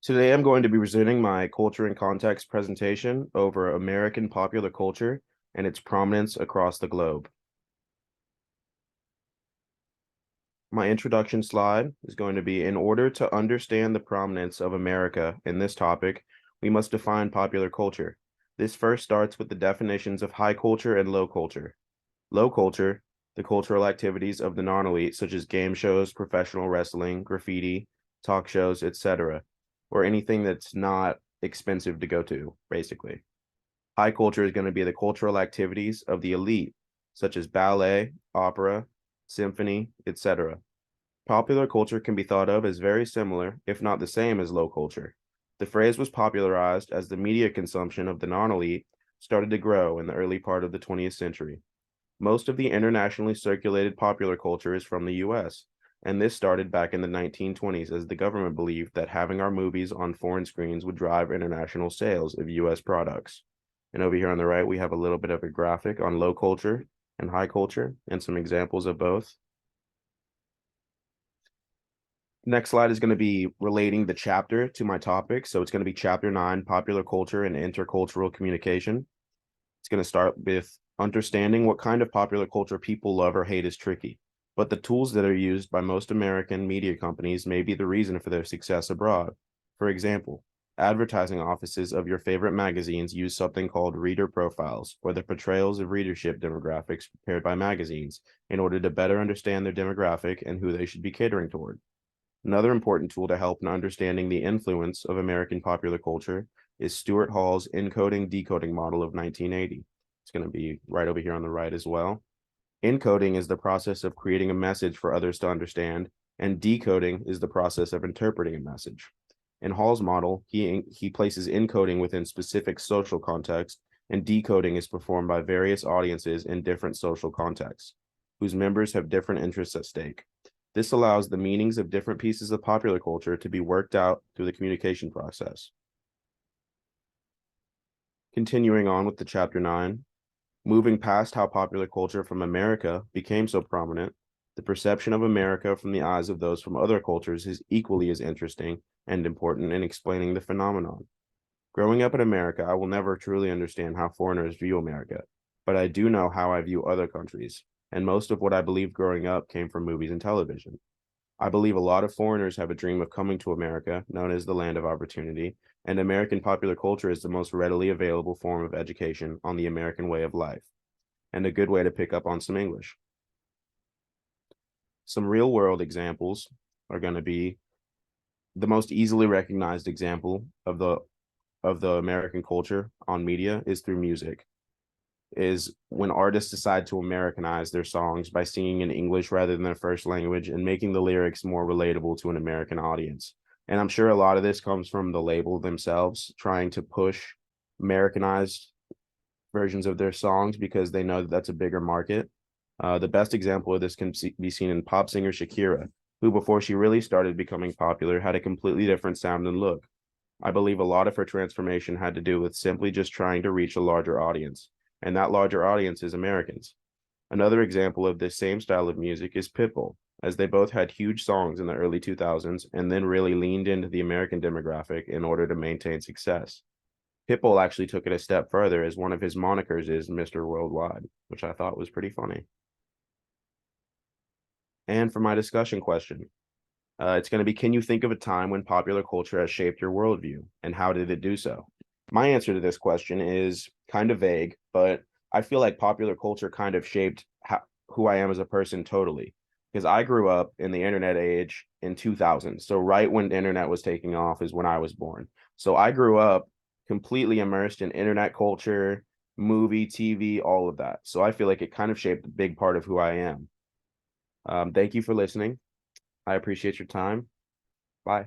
Today, I'm going to be presenting my culture and context presentation over American popular culture and its prominence across the globe. My introduction slide is going to be, in order to understand the prominence of America in this topic, we must define popular culture. This first starts with the definitions of high culture and low culture. Low culture, the cultural activities of the non-elite, such as game shows, professional wrestling, graffiti, talk shows, etc., or anything that's not expensive to go to, basically. High culture is going to be the cultural activities of the elite, such as ballet, opera, symphony, etc. Popular culture can be thought of as very similar, if not the same, as low culture. The phrase was popularized as the media consumption of the non-elite started to grow in the early part of the 20th century. Most of the internationally circulated popular culture is from the US, and this started back in the 1920s as the government believed that having our movies on foreign screens would drive international sales of US products. And over here on the right, we have a little bit of a graphic on low culture and high culture and some examples of both. Next slide is going to be relating the chapter to my topic. So it's going to be chapter 9, popular culture and intercultural communication. It's going to start with understanding what kind of popular culture people love or hate is tricky, but the tools that are used by most American media companies may be the reason for their success abroad. For example, advertising offices of your favorite magazines use something called reader profiles, or the portrayals of readership demographics prepared by magazines in order to better understand their demographic and who they should be catering toward. Another important tool to help in understanding the influence of American popular culture is Stuart Hall's encoding decoding model of 1980. It's going to be right over here on the right as well. Encoding is the process of creating a message for others to understand, and decoding is the process of interpreting a message. In Hall's model, he places encoding within specific social context, and decoding is performed by various audiences in different social contexts, whose members have different interests at stake. This allows the meanings of different pieces of popular culture to be worked out through the communication process. Continuing on with the chapter 9, moving past how popular culture from America became so prominent, the perception of America from the eyes of those from other cultures is equally as interesting and important in explaining the phenomenon. Growing up in America, I will never truly understand how foreigners view America, but I do know how I view other countries, and most of what I believed growing up came from movies and television. I believe a lot of foreigners have a dream of coming to America, known as the land of opportunity, and American popular culture is the most readily available form of education on the American way of life, and a good way to pick up on some English. Some real world examples are going to be the most easily recognized example of the American culture on media is through music. Is when artists decide to Americanize their songs by singing in English rather than their first language and making the lyrics more relatable to an American audience. And I'm sure a lot of this comes from the label themselves trying to push Americanized versions of their songs because they know that that's a bigger market. The best example of this can be seen in pop singer Shakira, who before she really started becoming popular had a completely different sound and look. I believe a lot of her transformation had to do with simply just trying to reach a larger audience, and that larger audience is Americans. Another example of this same style of music is Pitbull, as they both had huge songs in the early 2000s and then really leaned into the American demographic in order to maintain success. Pitbull actually took it a step further as one of his monikers is Mr. Worldwide, which I thought was pretty funny. And for my discussion question, it's going to be, can you think of a time when popular culture has shaped your worldview, and how did it do so? My answer to this question is kind of vague, but I feel like popular culture kind of shaped who I am as a person totally. Because I grew up in the internet age in 2000. So right when the internet was taking off is when I was born. So I grew up completely immersed in internet culture, movie, TV, all of that. So I feel like it kind of shaped a big part of who I am. Thank you for listening. I appreciate your time. Bye.